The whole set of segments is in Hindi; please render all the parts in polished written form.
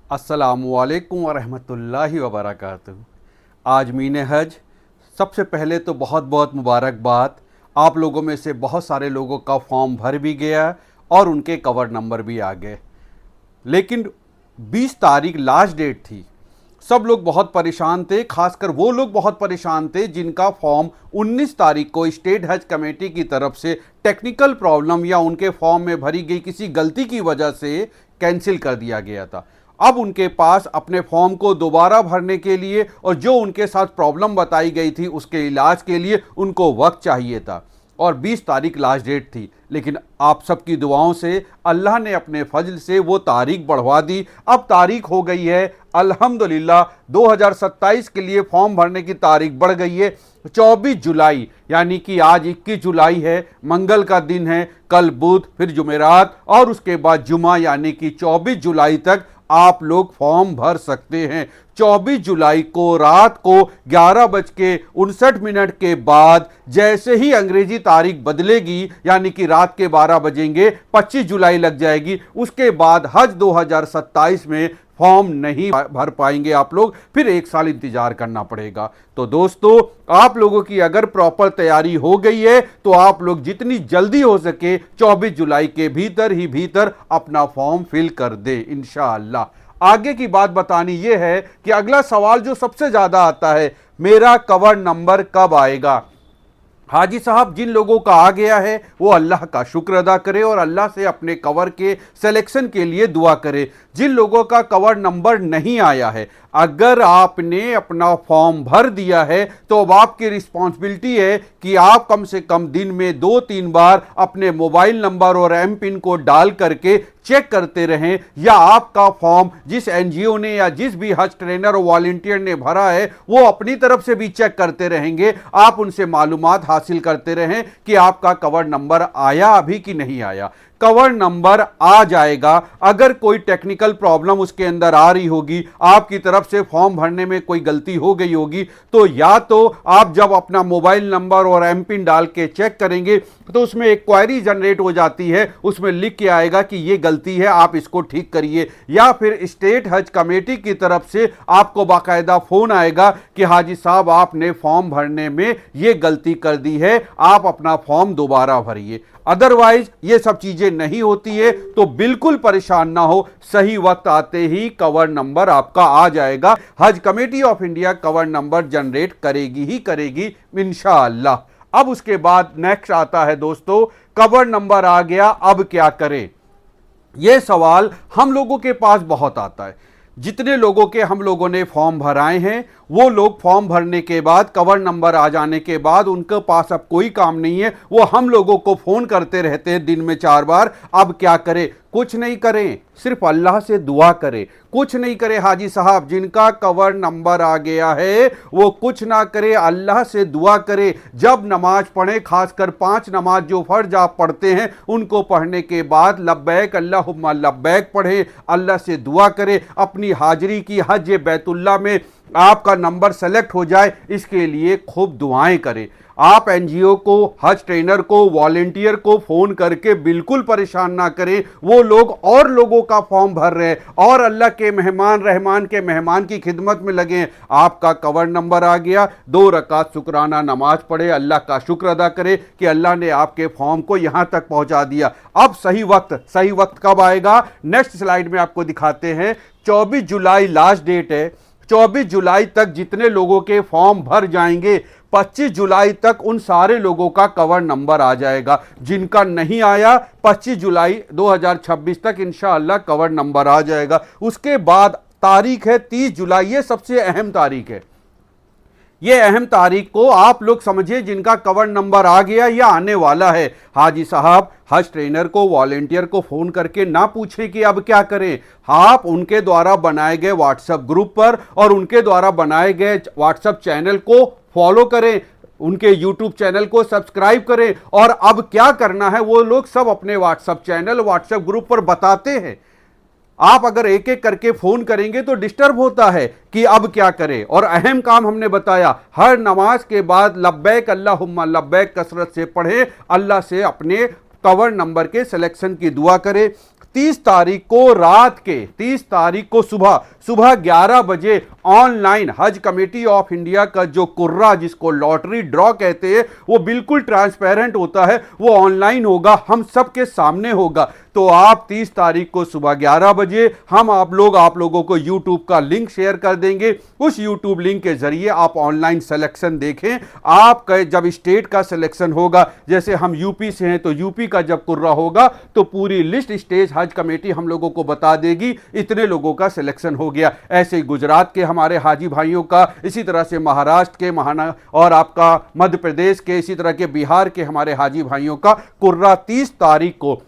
अस्सलामुअलैकुम वरहमतुल्लाहि वबरकातुहू। आज मीने हज। सबसे पहले तो बहुत बहुत मुबारकबाद। आप लोगों में से बहुत सारे लोगों का फॉर्म भर भी गया और उनके कवर नंबर भी आ गए, लेकिन 20 तारीख लास्ट डेट थी। सब लोग बहुत परेशान थे, खासकर वो लोग बहुत परेशान थे जिनका फॉर्म 19 तारीख को स्टेट हज कमेटी की तरफ से टेक्निकल प्रॉब्लम या उनके फॉर्म में भरी गई किसी गलती की वजह से कैंसिल कर दिया गया था। अब उनके पास अपने फॉर्म को दोबारा भरने के लिए और जो उनके साथ प्रॉब्लम बताई गई थी उसके इलाज के लिए उनको वक्त चाहिए था और 20 तारीख लास्ट डेट थी। लेकिन आप सबकी दुआओं से अल्लाह ने अपने फजल से वो तारीख बढ़वा दी। अब तारीख हो गई है अल्हम्दुलिल्लाह 2027 के लिए फॉर्म भरने की तारीख बढ़ गई है 24 जुलाई, यानी कि आज 21 जुलाई है, मंगल का दिन है, कल बुध, फिर जुमेरात और उसके बाद जुमा, यानी कि 24 जुलाई तक आप लोग फॉर्म भर सकते हैं। 24 जुलाई को रात को 11:59 के बाद जैसे ही अंग्रेजी तारीख बदलेगी, यानी कि रात के 12 बजेंगे, 25 जुलाई लग जाएगी, उसके बाद हज 2027 में फॉर्म नहीं भर पाएंगे आप लोग, फिर 1 साल इंतजार करना पड़ेगा। तो दोस्तों, आप लोगों की अगर प्रॉपर तैयारी हो गई है तो आप लोग जितनी जल्दी हो सके 24 जुलाई के भीतर ही भीतर अपना फॉर्म फिल कर दे इंशाअल्लाह। आगे की बात बतानी यह है कि अगला सवाल जो सबसे ज्यादा आता है, मेरा कवर नंबर कब आएगा। हाजी साहब, जिन लोगों का आ गया है वो अल्लाह का शुक्र अदा करे और अल्लाह से अपने कवर के सिलेक्शन के लिए दुआ करे। जिन लोगों का कवर नंबर नहीं आया है, अगर आपने अपना फॉर्म भर दिया है तो अब आपकी रिस्पॉन्सिबिलिटी है कि आप कम से कम दिन में 2-3 बार अपने मोबाइल नंबर और एम पिन को डाल करके चेक करते रहें, या आपका फॉर्म जिस एनजीओ ने या जिस भी हज ट्रेनर और वॉलंटियर ने भरा है वो अपनी तरफ से भी चेक करते रहेंगे। आप उनसे मालूमात हासिल करते रहें कि आपका कवर नंबर आया अभी कि नहीं आया। कवर नंबर आ जाएगा। अगर कोई टेक्निकल प्रॉब्लम उसके अंदर आ रही होगी, आपकी तरफ से फॉर्म भरने में कोई गलती हो गई होगी, तो या तो आप जब अपना मोबाइल नंबर और एम पिन डाल के चेक करेंगे तो उसमें एक क्वेरी जनरेट हो जाती है, उसमें लिख के आएगा कि ये गलती है, आप इसको ठीक करिए, या फिर स्टेट हज कमेटी की तरफ से आपको बाकायदा फोन आएगा कि हाजी साहब आपने फॉर्म भरने में ये गलती कर दी है, आप अपना फॉर्म दोबारा भरिए। अदरवाइज ये सब चीजें नहीं होती है तो बिल्कुल परेशान ना हो, सही वक्त आते ही कवर नंबर आपका आ जाएगा। हज committee of India cover number generate करेगी ही करेगी इंशाअल्लाह। अब उसके बाद नेक्स्ट आता है दोस्तों, कवर नंबर आ गया, अब क्या करें। यह सवाल हम लोगों के पास बहुत आता है। जितने लोगों के हम लोगों ने फॉर्म भराए हैं वो लोग फॉर्म भरने के बाद कवर नंबर आ जाने के बाद उनके पास अब कोई काम नहीं है, वो हम लोगों को फोन करते रहते हैं दिन में 4 बार। अब क्या करें। कुछ नहीं करें, सिर्फ अल्लाह से दुआ करें। कुछ नहीं करें हाजी साहब, जिनका कवर नंबर आ गया है वो कुछ ना करे, अल्लाह से दुआ करे। जब नमाज पढ़े, खासकर 5 नमाज जो फर्ज आप पढ़ते हैं उनको पढ़ने के बाद लब्बैक अल्लाहुम्मा लब्बैक पढ़े, अल्लाह से दुआ करे अपनी हाजिरी की हज बैतुल्लाह में आपका नंबर सेलेक्ट हो जाए, इसके लिए खूब दुआएं करें। आप एनजीओ को, हज ट्रेनर को, वॉलंटियर को फोन करके बिल्कुल परेशान ना करें। वो लोग और लोगों का फॉर्म भर रहे हैं और अल्लाह के मेहमान, रहमान के मेहमान की खिदमत में लगे हैं। आपका कवर नंबर आ गया, 2 रकात शुक्राना नमाज पढ़े, अल्लाह का शुक्र अदा करे कि अल्लाह ने आपके फॉर्म को यहां तक पहुंचा दिया। अब सही वक्त कब आएगा, नेक्स्ट स्लाइड में आपको दिखाते हैं। 24 जुलाई लास्ट डेट है। 24 जुलाई तक जितने लोगों के फॉर्म भर जाएंगे, 25 जुलाई तक उन सारे लोगों का कवर नंबर आ जाएगा। जिनका नहीं आया 25 जुलाई 2026 तक इंशाअल्लाह कवर नंबर आ जाएगा। उसके बाद तारीख है 30 जुलाई, ये सबसे अहम तारीख है। ये अहम तारीख को आप लोग समझिए, जिनका कवर नंबर आ गया या आने वाला है। हाजी साहब, हज ट्रेनर को, वॉलंटियर को फोन करके ना पूछें कि अब क्या करें। आप उनके द्वारा बनाए गए व्हाट्सएप ग्रुप पर और उनके द्वारा बनाए गए व्हाट्सएप चैनल को फॉलो करें, उनके यूट्यूब चैनल को सब्सक्राइब करें, और अब क्या करना है वो लोग सब अपने व्हाट्सएप चैनल, व्हाट्सएप ग्रुप पर बताते हैं। आप अगर एक एक करके फोन करेंगे तो डिस्टर्ब होता है कि अब क्या करें। और अहम काम हमने बताया, हर नमाज के बाद लब्बैक अल्लाहुम्मा लब्बैक कसरत से पढ़े, अल्लाह से अपने कवर नंबर के सिलेक्शन की दुआ करें। 30 तारीख को रात के 30 तारीख को सुबह 11 बजे ऑनलाइन हज कमेटी ऑफ इंडिया का जो कुर्रा, जिसको लॉटरी ड्रॉ कहते हैं, वो बिल्कुल ट्रांसपेरेंट होता है, वो ऑनलाइन होगा, हम सबके सामने होगा। तो आप 30 तारीख को सुबह 11 बजे हम आप लोगों को YouTube का लिंक शेयर कर देंगे। उस YouTube लिंक के जरिए आप ऑनलाइन सिलेक्शन देखें। आपका जब स्टेट का सिलेक्शन होगा, जैसे हम यूपी से हैं तो यूपी का जब कुर्रा होगा तो पूरी लिस्ट स्टेट हज कमेटी हम लोगों को बता देगी, इतने लोगों का सिलेक्शन हो गया। ऐसे ही गुजरात के हमारे हाजी भाइयों का, इसी तरह से महाराष्ट्र के और आपका मध्य प्रदेश के, इसी तरह के बिहार के हमारे हाजी भाइयों का कुर्रा 30 तारीख को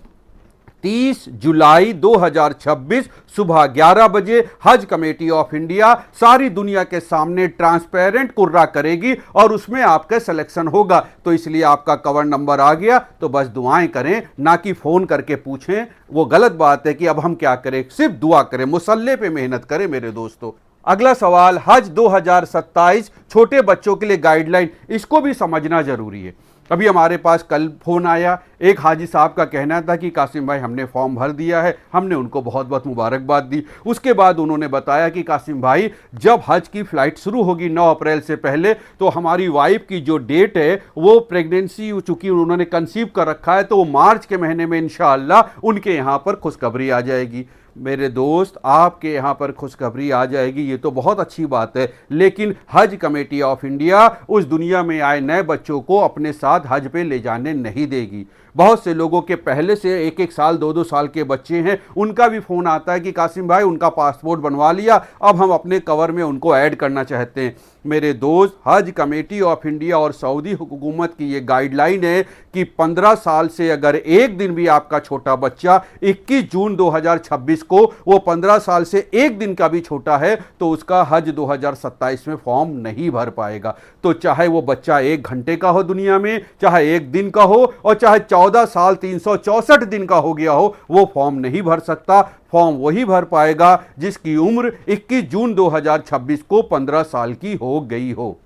30 जुलाई 2026 सुबह 11 बजे हज कमेटी ऑफ इंडिया सारी दुनिया के सामने ट्रांसपेरेंट कुर्रा करेगी और उसमें आपका सिलेक्शन होगा। तो इसलिए आपका कवर नंबर आ गया तो बस दुआएं करें, ना कि फोन करके पूछें। वो गलत बात है कि अब हम क्या करें, सिर्फ दुआ करें, मुसल्ले पे मेहनत करें मेरे दोस्तों। अगला सवाल, हज 2027 छोटे बच्चों के लिए गाइडलाइन, इसको भी समझना जरूरी है। अभी हमारे पास कल फोन आया, एक हाजी साहब का कहना था कि कासिम भाई हमने फॉर्म भर दिया है, हमने उनको बहुत बहुत मुबारकबाद दी। उसके बाद उन्होंने बताया कि कासिम भाई जब हज की फ़्लाइट शुरू होगी 9 अप्रैल से पहले, तो हमारी वाइफ की जो डेट है वो प्रेगनेंसी, चूंकि उन्होंने कंसीव कर रखा है, तो वो मार्च के महीने में इंशाअल्लाह उनके यहाँ पर खुशखबरी आ जाएगी। मेरे दोस्त, आपके यहाँ पर खुशखबरी आ जाएगी, ये तो बहुत अच्छी बात है, लेकिन हज कमेटी ऑफ इंडिया उस दुनिया में आए नए बच्चों को अपने साथ हज पे ले जाने नहीं देगी। बहुत से लोगों के पहले से 1-1 साल 2-2 साल के बच्चे हैं, उनका भी फ़ोन आता है कि कासिम भाई उनका पासपोर्ट बनवा लिया, अब हम अपने कवर में उनको ऐड करना चाहते हैं। मेरे दोस्त, हज कमेटी ऑफ इंडिया और सऊदी हुकूमत की ये गाइडलाइन है कि 15 साल से अगर एक दिन भी आपका छोटा बच्चा 21 जून 2026 को वो 15 साल से एक दिन का भी छोटा है तो उसका हज 2027 में फॉर्म नहीं भर पाएगा। तो चाहे वो बच्चा 1 घंटे का हो दुनिया में, चाहे 1 दिन का हो, और चाहे 14 साल 364 दिन का हो गया हो, वो फॉर्म नहीं भर सकता। फॉर्म वही भर पाएगा जिसकी उम्र 21 जून 2026 को 15 साल की हो गई हो।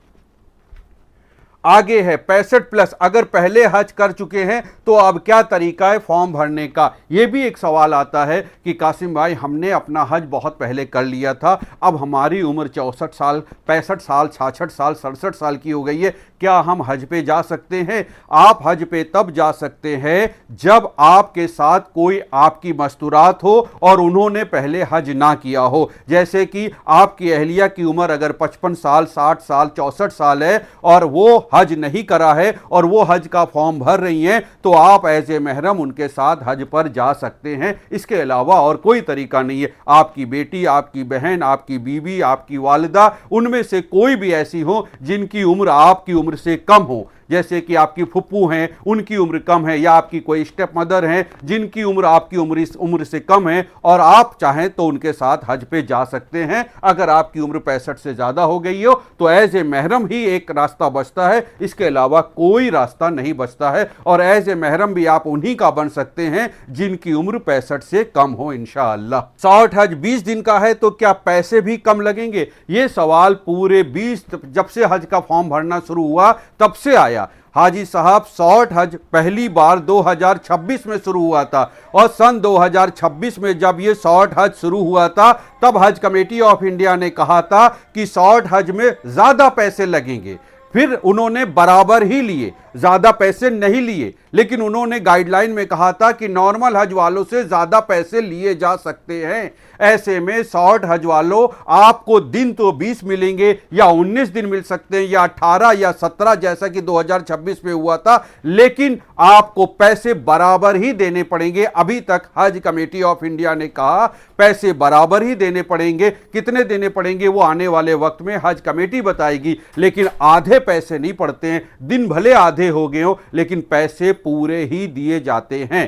आगे है 65+, अगर पहले हज कर चुके हैं तो अब क्या तरीका है फॉर्म भरने का। यह भी एक सवाल आता है कि कासिम भाई हमने अपना हज बहुत पहले कर लिया था, अब हमारी उम्र 64 साल 65 साल 66 साल 67 साल की हो गई है, क्या हम हज पे जा सकते हैं? आप हज पे तब जा सकते हैं जब आपके साथ कोई आपकी मस्तूरात हो और उन्होंने पहले हज ना किया हो। जैसे कि आपकी अहलिया की उम्र अगर 55 साल 60 साल 64 साल है और वो हज नहीं करा है और वो हज का फॉर्म भर रही हैं, तो आप एज ए महरम उनके साथ हज पर जा सकते हैं। इसके अलावा और कोई तरीका नहीं है। आपकी बेटी, आपकी बहन, आपकी बीवी, आपकी वालिदा, उनमें से कोई भी ऐसी हो जिनकी उम्र आपकी उम्र से कम हो, जैसे कि आपकी फुप्पू हैं उनकी उम्र कम है, या आपकी कोई स्टेप मदर हैं जिनकी उम्र आपकी उम्र से कम है, और आप चाहें तो उनके साथ हज पे जा सकते हैं। अगर आपकी उम्र 65 से ज़्यादा हो गई हो तो एज ए महरम ही एक रास्ता बचता है, इसके अलावा कोई रास्ता नहीं बचता है। और एज ए महरम भी आप उन्हीं का बन सकते हैं जिनकी उम्र 65 से कम हो इंशाअल्लाह। शॉर्ट हज 20 दिन का है तो क्या पैसे भी कम लगेंगे? ये सवाल पूरे 20 जब से हज का फॉर्म भरना शुरू हुआ तब से आया। हाजी साहब, शॉर्ट हज पहली बार 2026 में शुरू हुआ था, और सन 2026 में जब ये शॉर्ट हज शुरू हुआ था तब हज कमेटी ऑफ इंडिया ने कहा था कि शॉर्ट हज में ज्यादा पैसे लगेंगे। फिर उन्होंने बराबर ही लिए, ज्यादा पैसे नहीं लिए, लेकिन उन्होंने गाइडलाइन में कहा था कि नॉर्मल हज वालों से ज्यादा पैसे लिए जा सकते हैं। ऐसे में शॉर्ट हज वालों, आपको दिन तो 20 मिलेंगे या 19 दिन मिल सकते हैं या 18 या 17 जैसा कि 2026 में हुआ था, लेकिन आपको पैसे बराबर ही देने पड़ेंगे। अभी तक हज कमेटी ऑफ इंडिया ने कहा पैसे बराबर ही देने पड़ेंगे। कितने देने पड़ेंगे वो आने वाले वक्त में हज कमेटी बताएगी, लेकिन आधे पैसे नहीं पड़ते हैं। दिन भले आधे हो गए हो लेकिन पैसे पूरे ही दिए जाते हैं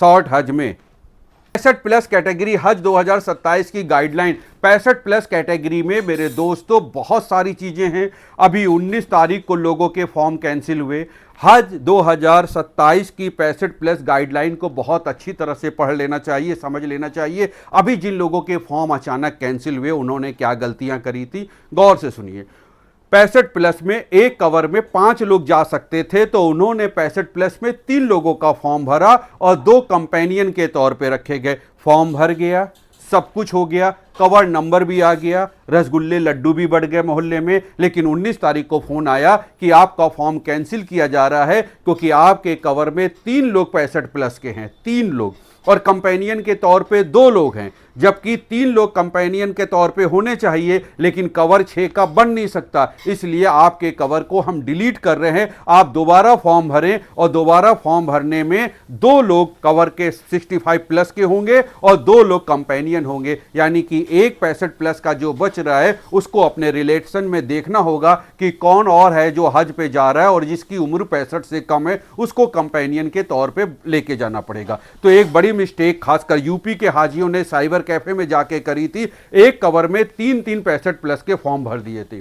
शॉर्ट हज में। 65+ कैटेगरी हज 2027 की गाइडलाइन। 65+ कैटेगरी में मेरे दोस्तों बहुत सारी चीजें हैं। अभी 19 तारीख को लोगों के फॉर्म कैंसिल हुए। हज 2027 की 65+ गाइडलाइन को बहुत अच्छी तरह से पढ़ लेना चाहिए, समझ लेना चाहिए। अभी जिन लोगों के फॉर्म अचानक कैंसिल हुए उन्होंने क्या गलतियां करी थी, गौर से सुनिए। 65 प्लस में एक कवर में 5 लोग जा सकते थे, तो उन्होंने 65 प्लस में 3 लोगों का फॉर्म भरा और 2 कंपेनियन के तौर पे रखे गए। फॉर्म भर गया, सब कुछ हो गया, कवर नंबर भी आ गया, रसगुल्ले लड्डू भी बढ़ गए मोहल्ले में। लेकिन 19 तारीख को फोन आया कि आपका फॉर्म कैंसिल किया जा रहा है क्योंकि आपके कवर में 3 लोग 65 प्लस के हैं, 3 लोग, और कंपेनियन के तौर पे 2 लोग हैं, जबकि 3 लोग कंपेनियन के तौर पे होने चाहिए, लेकिन कवर 6 का बन नहीं सकता, इसलिए आपके कवर को हम डिलीट कर रहे हैं। आप दोबारा फॉर्म भरें, और दोबारा फॉर्म भरने में 2 लोग कवर के 65 प्लस के होंगे और 2 लोग कंपेनियन होंगे, यानी कि एक 65 प्लस का जो बच रहा है उसको अपने रिलेशन में देखना होगा कि कौन और है जो हज पे जा रहा है और जिसकी उम्र 65 से कम है, उसको कंपेनियन के तौर पे लेके जाना पड़ेगा। तो एक बड़ी मिस्टेक खासकर यूपी के हाजियों ने साइबर कैफे में जाके करी थी, एक कवर में 3-3 65 प्लस के फॉर्म भर दिए थे।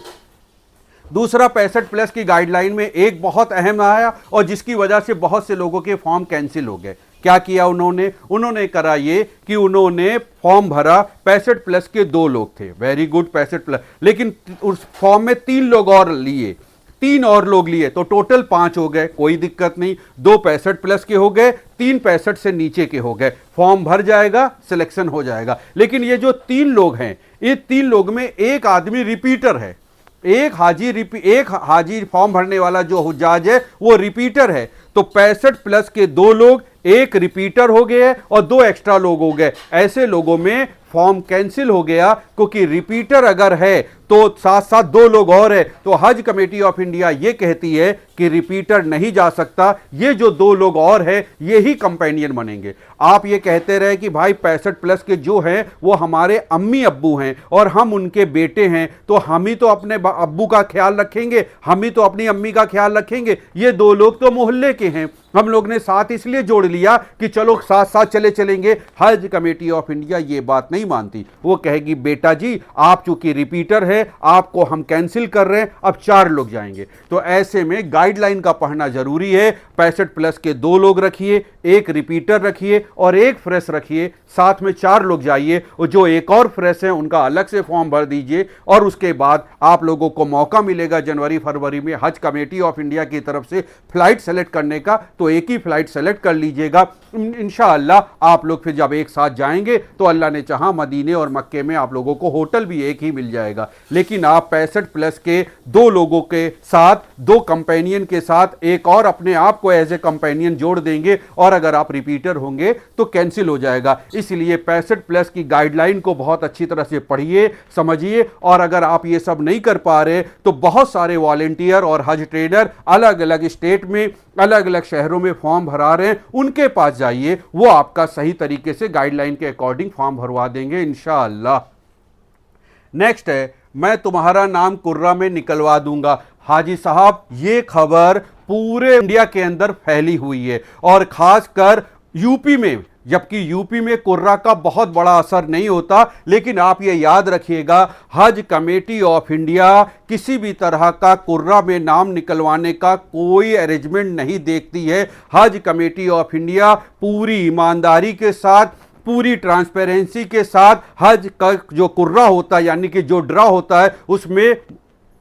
दूसरा 65 प्लस की गाइडलाइन में एक बहुत अहम आया और जिसकी वजह से बहुत से लोगों के फॉर्म कैंसिल हो गए। क्या किया उन्होंने करा ये कि उन्होंने फॉर्म भरा, 65 प्लस के 2 लोग थे, वेरी गुड 65 प्लस, लेकिन उस फॉर्म में 3 लोग और लिए, 3 और लोग लिए, तो टोटल 5 हो गए, कोई दिक्कत नहीं। 2 65 प्लस के हो गए, 3 65 से नीचे के हो गए, फॉर्म भर जाएगा, सिलेक्शन हो जाएगा। लेकिन ये जो 3 लोग हैं, ये 3 लोग में एक आदमी रिपीटर है, एक हाजी फॉर्म भरने वाला जो हुज्जाज है वो रिपीटर है, तो 65 प्लस के 2 लोग, एक रिपीटर हो गए और 2 एक्स्ट्रा लोग हो गए। ऐसे लोगों में फॉर्म कैंसिल हो गया, क्योंकि रिपीटर अगर है तो साथ साथ 2 लोग और है, तो हज कमेटी ऑफ इंडिया ये कहती है कि रिपीटर नहीं जा सकता, ये जो 2 लोग और है ये ही कंपेनियन बनेंगे। आप ये कहते रहे कि भाई 65 प्लस के जो हैं वो हमारे अम्मी अब्बू हैं और हम उनके बेटे हैं, तो हम ही तो अपने अब्बू का ख्याल रखेंगे, हम ही तो अपनी अम्मी का ख्याल रखेंगे, ये 2 लोग तो मोहल्ले के हैं। हम लोग ने साथ इसलिए जोड़ लिया कि चलो साथ साथ चलेंगे। हज कमेटी ऑफ इंडिया ये बात नहीं मानती, वो कहेगी बेटा जी आप चूंकि रिपीटर है, आपको हम कैंसिल कर रहे हैं, अब 4 लोग जाएंगे। तो ऐसे में गाइडलाइन का पढ़ना जरूरी है। 65 प्लस के 2 लोग रखिए, एक रिपीटर रखिए और एक फ्रेश रखिए, साथ में 4 लोग जाइए, और जो एक और फ्रेश है उनका अलग से फॉर्म भर दीजिए। और उसके बाद आप लोगों को मौका मिलेगा जनवरी फरवरी में हज कमेटी ऑफ इंडिया की तरफ से फ्लाइट सेलेक्ट करने का, तो एक ही फ्लाइट सेलेक्ट कर लीजिएगा। इंशाअल्लाह आप लोग फिर जब एक साथ जाएंगे तो अल्लाह ने चाहा मदीने और मक्के में आप लोगों को होटल भी एक ही मिल जाएगा। लेकिन आप 65 प्लस के 2 लोगों के साथ, 2 कंपेनियन के साथ एक और अपने आप को एज ए कंपेनियन जोड़ देंगे, और अगर आप रिपीटर होंगे तो कैंसिल हो जाएगा। इसलिए 65 प्लस की गाइडलाइन को बहुत अच्छी तरह से पढ़िए, समझिए, और अगर आप ये सब नहीं कर पा रहे तो बहुत सारे वॉलेंटियर और हज ट्रेनर अलग अलग स्टेट में, अलग अलग शहरों में फॉर्म भरा रहे हैं, उनके पास जाइए, वो आपका सही तरीके से गाइडलाइन के अकॉर्डिंग फॉर्म भरवा देंगे इंशाअल्लाह। नेक्स्ट है, मैं तुम्हारा नाम कुर्रा में निकलवा दूंगा। हाजी साहब ये खबर पूरे इंडिया के अंदर फैली हुई है और खासकर यूपी में, जबकि यूपी में कुर्रा का बहुत बड़ा असर नहीं होता। लेकिन आप ये याद रखिएगा, हज कमेटी ऑफ इंडिया किसी भी तरह का कुर्रा में नाम निकलवाने का कोई अरेंजमेंट नहीं देखती है। हज कमेटी ऑफ इंडिया पूरी ईमानदारी के साथ, पूरी ट्रांसपेरेंसी के साथ हज का जो कुर्रा होता है, यानी कि जो ड्रा होता है, उसमें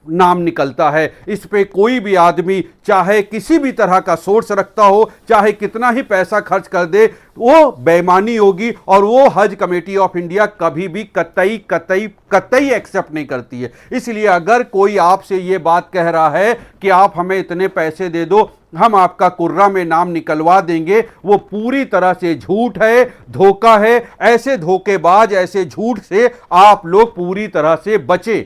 नाम निकलता है। इस पे कोई भी आदमी चाहे किसी भी तरह का सोर्स रखता हो, चाहे कितना ही पैसा खर्च कर दे, वो बेईमानी होगी और वो हज कमेटी ऑफ इंडिया कभी भी कतई कतई कतई एक्सेप्ट नहीं करती है। इसलिए अगर कोई आपसे ये बात कह रहा है कि आप हमें इतने पैसे दे दो, हम आपका कुर्रा में नाम निकलवा देंगे, वो पूरी तरह से झूठ है, धोखा है। ऐसे धोखेबाज, ऐसे झूठ से आप लोग पूरी तरह से बचें।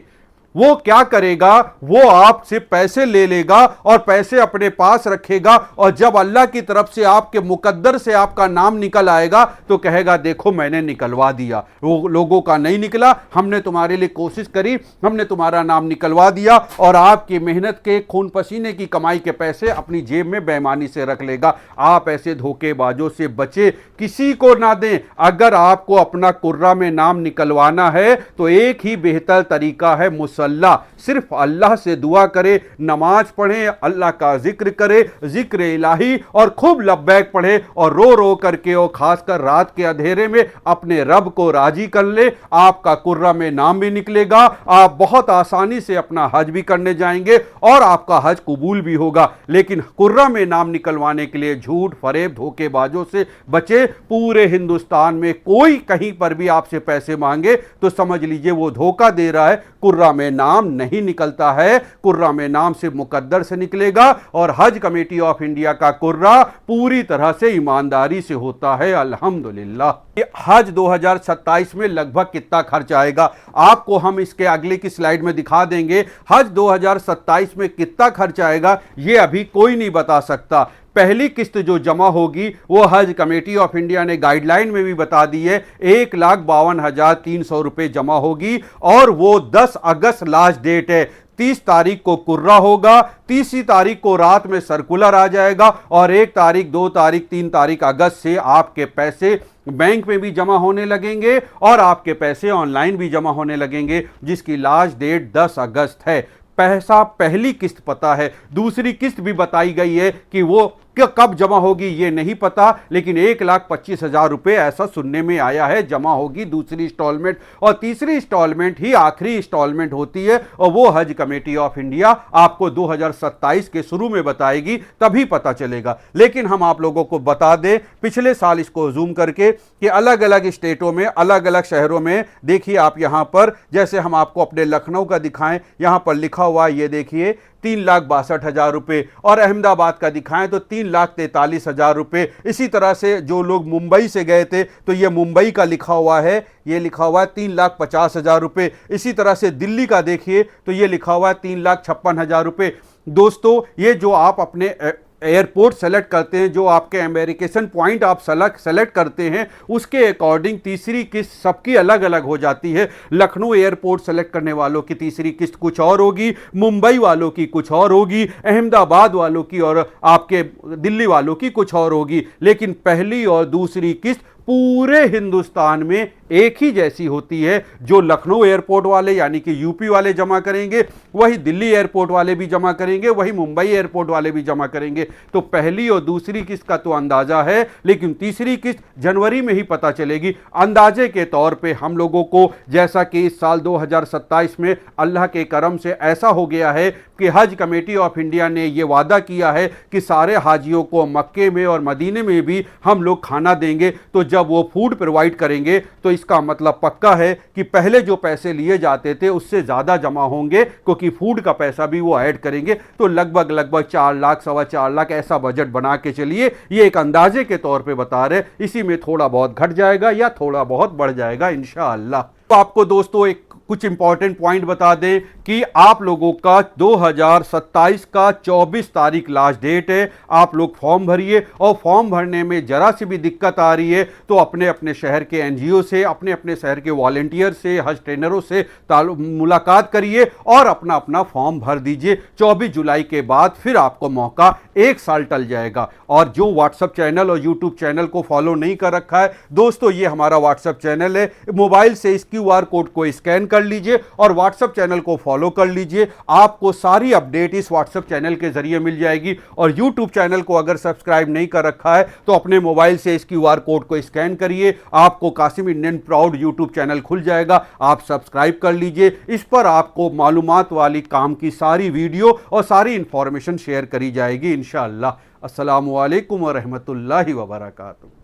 वो क्या करेगा, वो आपसे पैसे ले लेगा और पैसे अपने पास रखेगा, और जब अल्लाह की तरफ से आपके मुकद्दर से आपका नाम निकल आएगा तो कहेगा देखो मैंने निकलवा दिया, वो लोगों का नहीं निकला, हमने तुम्हारे लिए कोशिश करी, हमने तुम्हारा नाम निकलवा दिया, और आपकी मेहनत के खून पसीने की कमाई के पैसे अपनी जेब में बेईमानी से रख लेगा। आप ऐसे धोखेबाजों से बचे, किसी को ना दें। अगर आपको अपना कुर्रा में नाम निकलवाना है तो एक ही बेहतर तरीका है, मुसलमान मुसल्ला, सिर्फ अल्लाह से दुआ करे, नमाज पढ़े, अल्लाह का जिक्र करे, जिक्र इलाही, और खूब लब्बैक पढ़े और रो रो करके और खासकर रात के अंधेरे में अपने रब को राजी कर ले। आपका कुर्रा में नाम भी निकलेगा, आप बहुत आसानी से अपना हज भी करने जाएंगे और आपका हज कबूल भी होगा। लेकिन कुर्रा में नाम निकलवाने के लिए झूठ, फरेब, धोखेबाजों से बचे। पूरे हिंदुस्तान में कोई कहीं पर भी आपसे पैसे मांगे तो समझ लीजिए वो धोखा दे रहा है। कुर्रा में नाम नहीं निकलता है, कुर्रा में नाम सिर्फ मुकद्दर से निकलेगा और हज कमेटी ऑफ इंडिया का कुर्रा पूरी तरह से ईमानदारी से होता है। अल्हम्दुलिल्लाह। हज 2027 में लगभग कितना खर्च आएगा आपको हम इसके अगले की स्लाइड में दिखा देंगे। हज 2027 में कितना खर्च आएगा ये अभी कोई नहीं बता सकता। पहली किस्त जो जमा होगी वो हज कमेटी ऑफ इंडिया ने गाइडलाइन में भी बता दी है, 1,52,300 रुपए जमा होगी और वो 10 अगस्त लास्ट डेट है। 30 तारीख को कुर्रा होगा, 30 तारीख को रात में सर्कुलर आ जाएगा और 1 तारीख, 2 तारीख, 3 तारीख अगस्त से आपके पैसे बैंक में भी जमा होने लगेंगे और आपके पैसे ऑनलाइन भी जमा होने लगेंगे, जिसकी लास्ट डेट 10 अगस्त है। पैसा पहली किस्त पता है, दूसरी किस्त भी बताई गई है कि वो कब जमा होगी ये नहीं पता, लेकिन 1,25,000 रुपए ऐसा सुनने में आया है जमा होगी दूसरी इंस्टॉलमेंट। और तीसरी इंस्टॉलमेंट ही आखिरी इंस्टॉलमेंट होती है और वो हज कमेटी ऑफ इंडिया आपको 2027 के शुरू में बताएगी, तभी पता चलेगा। लेकिन हम आप लोगों को बता दें, पिछले साल इसको जूम करके कि अलग अलग स्टेटों में, अलग अलग शहरों में, देखिए आप यहां पर, जैसे हम आपको अपने लखनऊ का दिखाएं, यहां पर लिखा हुआ ये देखिए 3,62,000 रुपए, और अहमदाबाद का दिखाएं तो 3,43,000 रुपए। इसी तरह से जो लोग मुंबई से गए थे तो ये मुंबई का लिखा हुआ है, ये लिखा हुआ है 3,50,000 रुपए। इसी तरह से दिल्ली का देखिए तो ये लिखा हुआ है 3,56,000 रुपए। दोस्तों ये जो आप अपने एयरपोर्ट सेलेक्ट करते हैं, जो आपके अमेरिकेशन पॉइंट आप सेलेक्ट करते हैं, उसके अकॉर्डिंग तीसरी किस्त सबकी अलग अलग हो जाती है। लखनऊ एयरपोर्ट सेलेक्ट करने वालों की तीसरी किस्त कुछ और होगी, मुंबई वालों की कुछ और होगी, अहमदाबाद वालों की और आपके दिल्ली वालों की कुछ और होगी। लेकिन पहली और दूसरी किस्त पूरे हिंदुस्तान में एक ही जैसी होती है। जो लखनऊ एयरपोर्ट वाले यानी कि यूपी वाले जमा करेंगे, वही दिल्ली एयरपोर्ट वाले भी जमा करेंगे, वही मुंबई एयरपोर्ट वाले भी जमा करेंगे। तो पहली और दूसरी किस्त का तो अंदाजा है, लेकिन तीसरी किस्त जनवरी में ही पता चलेगी। अंदाजे के तौर पे हम लोगों को, जैसा कि इस साल 2027 में अल्लाह के करम से ऐसा हो गया है कि हज कमेटी ऑफ इंडिया ने यह वादा किया है कि सारे हाजियों को मक्के में और मदीने में भी हम लोग खाना देंगे। तो जब वो फूड प्रोवाइड करेंगे तो इसका मतलब पक्का है कि पहले जो पैसे लिए जाते थे उससे ज्यादा जमा होंगे, क्योंकि फूड का पैसा भी वो ऐड करेंगे। तो लगभग 4 लाख, 4.25 लाख ऐसा बजट बना के चलिए। ये एक अंदाजे के तौर पे बता रहे, इसी में थोड़ा बहुत घट जाएगा या थोड़ा बहुत बढ़ जाएगा इंशाअल्लाह। तो आपको दोस्तों एक कुछ इंपॉर्टेंट पॉइंट बता दें कि आप लोगों का 2027 का 24 तारीख लास्ट डेट है। आप लोग फॉर्म भरिए और फॉर्म भरने में जरा सी भी दिक्कत आ रही है तो अपने अपने शहर के एनजीओ से, अपने अपने शहर के वॉलंटियर से, हज ट्रेनरों से मुलाकात करिए और अपना अपना फॉर्म भर दीजिए। 24 जुलाई के बाद फिर आपको मौका, 1 साल टल जाएगा। और जो व्हाट्सएप चैनल और यूट्यूब चैनल को फॉलो नहीं कर रखा है दोस्तों, ये हमारा व्हाट्सएप चैनल है। मोबाइल से इस QR कोड को स्कैन कर लीजिए और व्हाट्सएप चैनल को फॉलो कर लीजिए। आपको सारी अपडेट इस व्हाट्सएप चैनल के जरिए मिल जाएगी। और यूट्यूब चैनल को अगर सब्सक्राइब नहीं कर रखा है तो अपने मोबाइल से इस QR कोड को स्कैन करिए, आपको Qasim Indian proud YouTube channel खुल जाएगा, आप सब्सक्राइब कर लीजिए। इस पर आपको मालूमात वाली काम की सारी वीडियो और सारी इंफॉर्मेशन शेयर करी जाएगी इंशाअल्लाह। अस्सलामु अलैकुम व रहमतुल्लाहि व बरकातुहू।